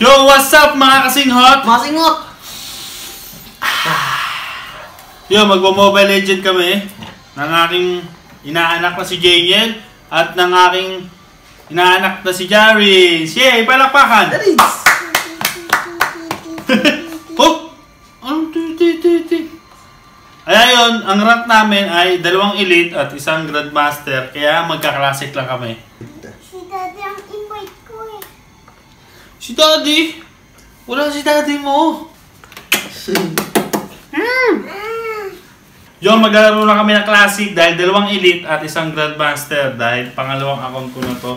Yo, what's up mga kasinghot? Mga singhot! Yo, magmo-Mobile Legend kami ng aking inaanak na si Janiel at ng aking inaanak na si Jarins. Yay! Palakpakan! Jarins! Oh! Anong titi? Ay, ayun, ang rank namin ay 2 elite at 1 grandmaster, kaya magka-classic lang kami. Si Daddy ang invite ko eh. Si Daddy? Wala si Daddy mo. Yo, maglalaro na kami ng classic dahil 2 elite at 1 grandmaster dahil pangalawang account ko na to.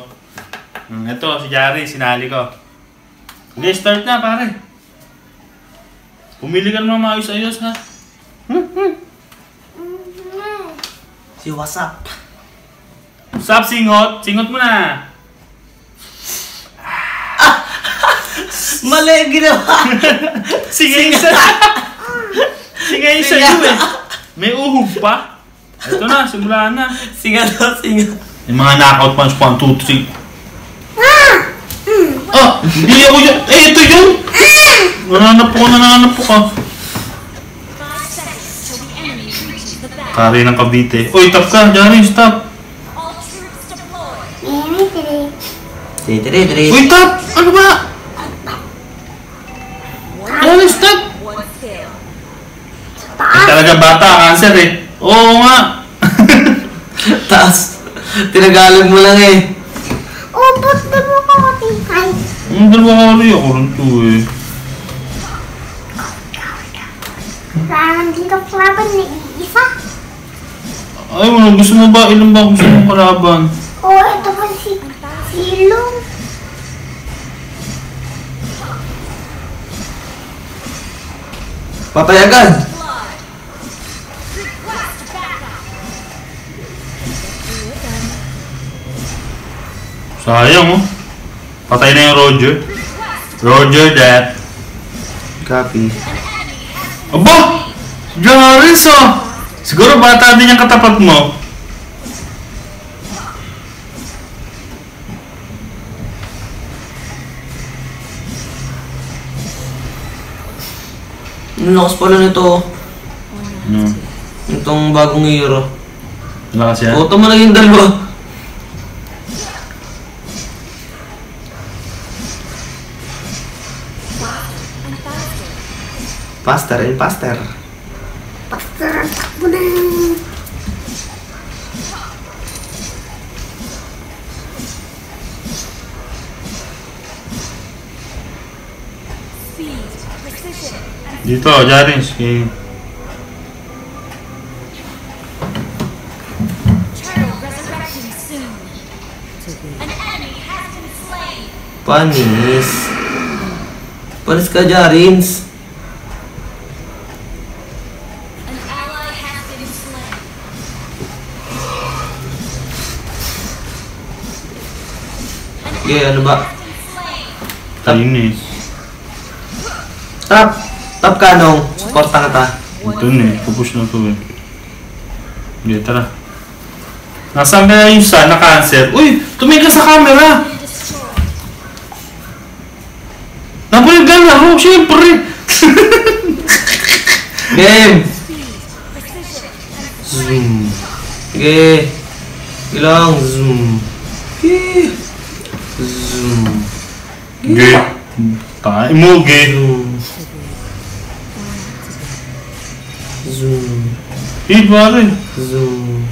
Ito, si Jari, sinali ko. Hindi, start na pare. Pumili ka naman maayos-ayos ha. Si WhatsApp. Sup, singhot? Singhot mo na. Mali ginawa! Sige isa. Sige isa yun eh. May uhog pa. Ito na, simula na. Singa daw, singa. Yung mga knockout punch, 1, 2, 3. Ah! Hindi ako yun. Eh, ito yun! Nananap ko. Kari ng Cavite. Uy, tap ka. Jari, stop. Tiri. Uy, tap! Ano ba? Jari, stop! Eh, talaga bata, cancer eh. Oo nga. Taas. Tinagalog mo lang eh. Oh, ba't na mo ka matingkay? Ang 2 kari ako rin to eh. Parang din ka laban na iisa. Ay, ano, gusto mo ba? Ilan ba gusto mong kalaban? Oh, ito pa si Silong. Papayagan! Sayang oh. Patay na yung Roger. Roger that. Copy. Aba! Jarins oh! Siguro bata din yung katapat mo. Ang lakas pala nito. No. Itong bagong hero. Lakas yan? Auto mo lang yung 2. Faster and faster. Basta takbo na. Dito, Jarins. Okay. Panis. Panis ka, Jarins. Okay, ano ba? Kainis. Tap ka nung. Supporta ka ta. Ito na eh. Pupush na ito eh. Okay, tara. Nasaan kaya yung sun na cancer? Uy! Tumingin ka sa camera! Nabuligan na ako! Siyempre! Game! Zoom. Okay. Ilang zoom. Okay. Zoom. Okay. Tayo mo, okay. Zoom. Eh, pare. Zoom.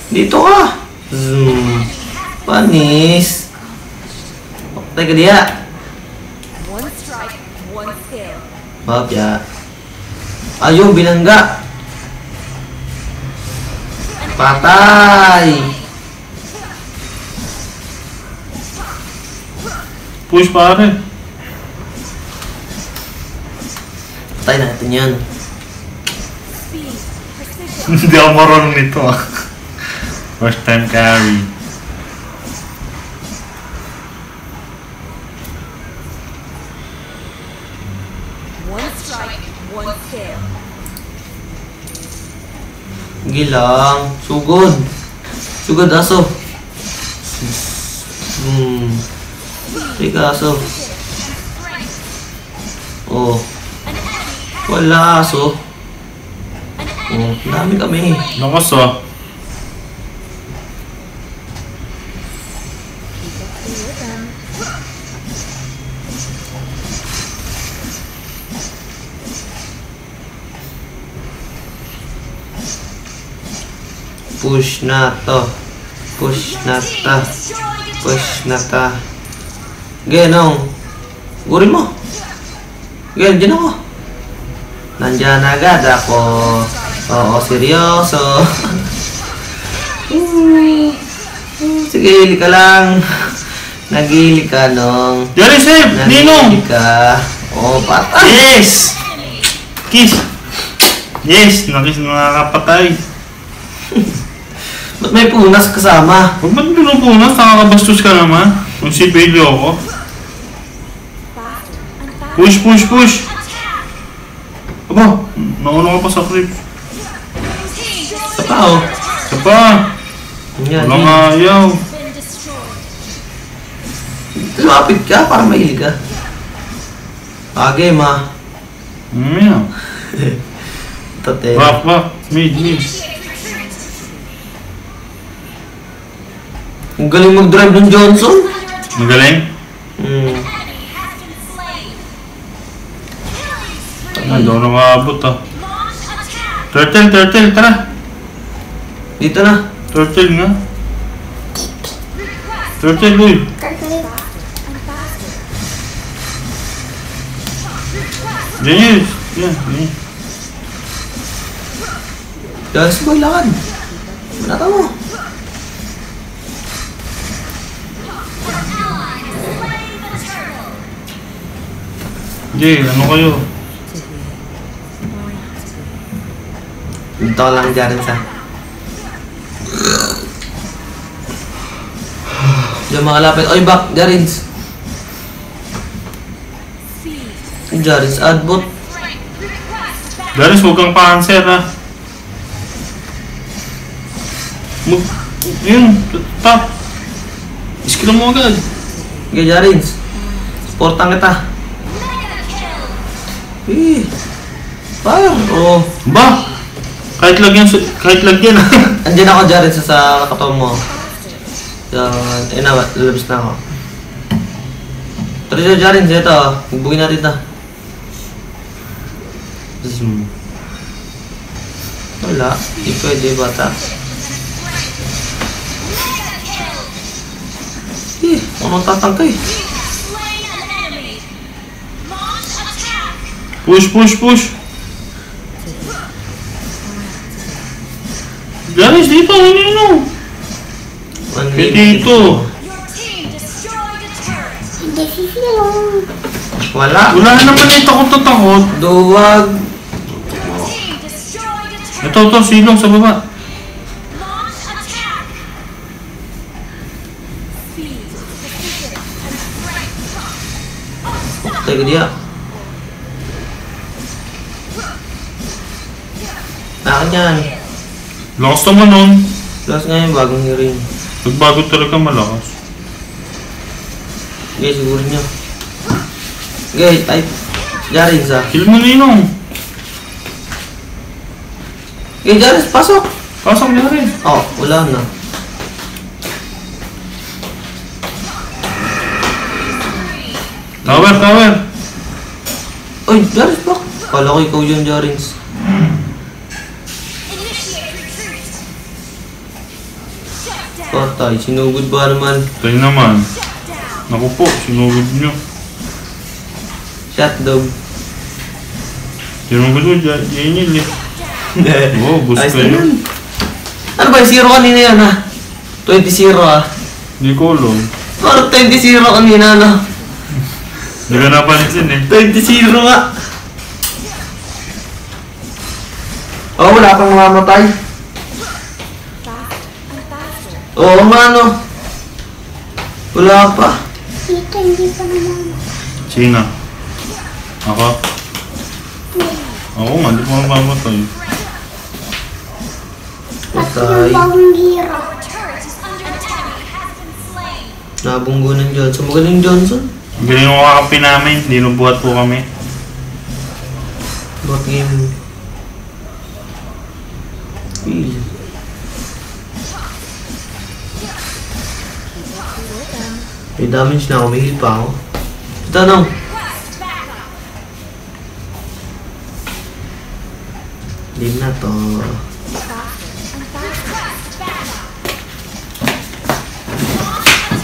Dito ka. Zoom. Panis. Teka dia. Babya. Ayun, binangga. Patay. Push, pare. Patay natin yan. Hindi ako marunong nito ah. First time carry. Gilang. Sugod. Sugod aso. Teka aso. Oh. Wala aso. Oh, dami kami. Lakas ah. Push na to. Push na ta. Push na ta. Genong. Gurin mo. Gen, dyan ako. Nandyan agad ako. Oo, seryoso. Sige, hili ka lang. Naghili ka, Nong. Jari, save! Ninong! Naghili ka. Oo, patay. Yes! Kiss! Yes! Nakis na nakakapatay. Ba't may punas kasama? Huwag ba't pinupunas? Nakakabastos ka naman. Kung si Pedro ako. Push, push, push! Aba, nauna ka pa sa creep. Sa pa, oh. Isa pa! Yan, Walang yan. ayaw. Lumapit ka para mahili ka. Game, ha. Yan. Tate. Back, back. Mid, mid. Ang galing mag-drive ng Johnson. Magaling? Ay, doon nakaabot ah. Turtle, turtle, tara. Dito na. Turtle nga. Turtle, uy. Diyan yun. Yan, yan. Dahil sa lakad. Manata mo. Jay, ano kayo? Dito ka lang dyan sa. Diyan makalapit. Oy, back. Jarins. Jarins, adbot. Daris, huwag kang pa-answer ha. Yun, top. Iskill mo agad. Okay, Jarins. Supportan kita. Fire. Oh. Ba? Kahit lagyan, kahit lagyan. Andiyan ako, Jarins, sa katawan mo. Yan. Lalabas na ako. Tara dyan, Jarins. Ito. Bugin natin ito. Wala. Di pwede, bata. Anong tatangkay? Push, push, push. Daris, dito, ano? Dito. Hindi sisilong. Wala. Wala naman ito kung tatakot. Duwag. Ito, silong sa baba. Teka dia. Akin yan. Lakas naman nun. Plus ngayon, bagong hearing. Nagbago talaga malakas. Okay, siguro nyo. Okay, type. Jarins, ah. Kill mo ninong. Okay, Jarins, pasok. Pasok niya rin. Oh, wala na. Tower, tower. Oy, Jarins, bak. Kala ko ikaw yun, Jarins. Patay, sinugod ba naman? Tayo naman. Naku po, sinugod nyo. Shutdown. Sinugod mo, Janil eh. Oo, boost Ayos kayo. naman. Ano ba yung zero kanina yan, ha? 20-0, ah. Hindi ko alam. Parang 20-0 kanina, no? Hindi ka napansin eh. 20-0 nga. Oh, wala pang mamamatay. Oo nga, no? Wala pa. Dito, hindi pa naman. Sino? Ako? Ako nga, di pa mamatay. At Patay. yung bagong hero. Nabunggo ng Johnson. Magaling Johnson. Galing mo kakapin namin, dinubuhat po kami. Bot game. Heal. May damage na ako, may heal pa ako. Ito no. Hindi na to.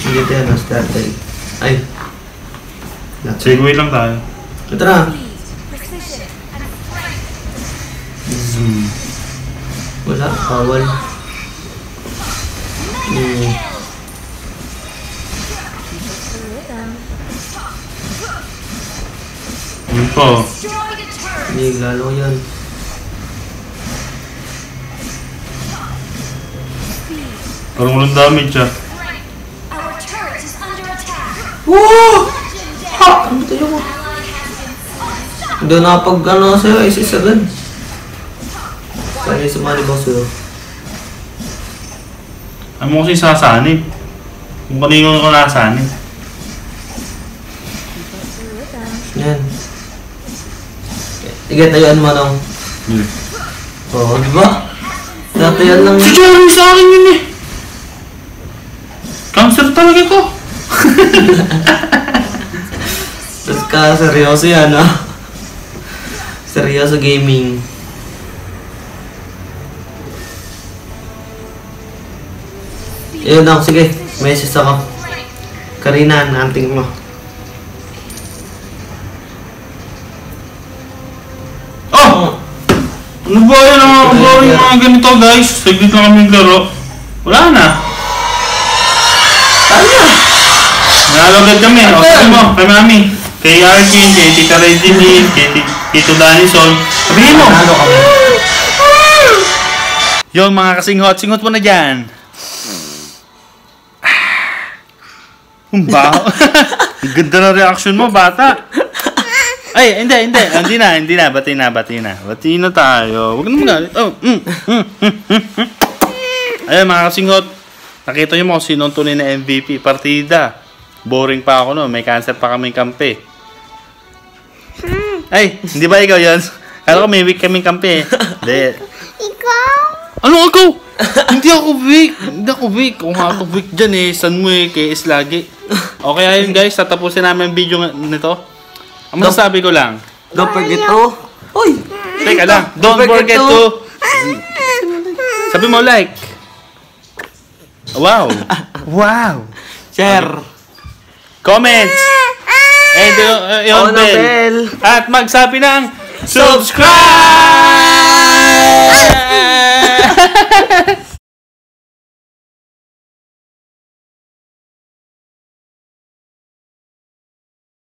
Sige tayo na start tayo. Ay. Segway lang tayo. Ito na. Wala, bawal. Yun po. Hindi, lalo yan. Parang walang damage ah. Woo! Ha! Ano tayo mo? Hindi na pag ano sa'yo, isis agad. Paano yung sumali ba sa'yo? Ano mo kasi sasanib? Kung kanino ko nasanib. Yan. Sige, tayuan mo nung. Yeah. Oo, di ba? Tatayan lang. Si Jerry sa akin yun eh! Cancer talaga ko! Tapos ka, seryoso yan ah. Seryoso gaming. Yun ako, sige. Message ako. Karina, nanting mo. Oh! Ano ba yan ang boring mga ganito guys? Saglit lang kami laro. Wala na. Nalagad kami. O sabi mo, kay Mami. Kay Arkin, kay Tita Regine, kay Tito Danison. Sabihin mo! Nalo kami. Yung mga kasinghot, singhot mo na dyan. Baho. Ang ganda na reaction mo, bata. Ay, hindi na. Bati na tayo. Huwag na magalit. Oh, Ayun, mga kasinghot. Nakita nyo mo kung sino ang tunay na MVP. Partida. Boring pa ako no. May cancer pa kaming kampe. Ay, hindi ba ikaw yun? Kala ko may week kaming kampe. Hindi. Ikaw? Ano ako? Hindi ako weak. Kung ako weak dyan eh. San mo eh. KS lagi. Okay, ayun guys. Tatapusin namin ang video nito. Ang masasabi ko lang. Don't forget to. Uy! Teka lang. Don't forget to. Sabi mo like. Wow. Wow. Share. Comments. And yung On the bell. bell. At magsabi ng subscribe!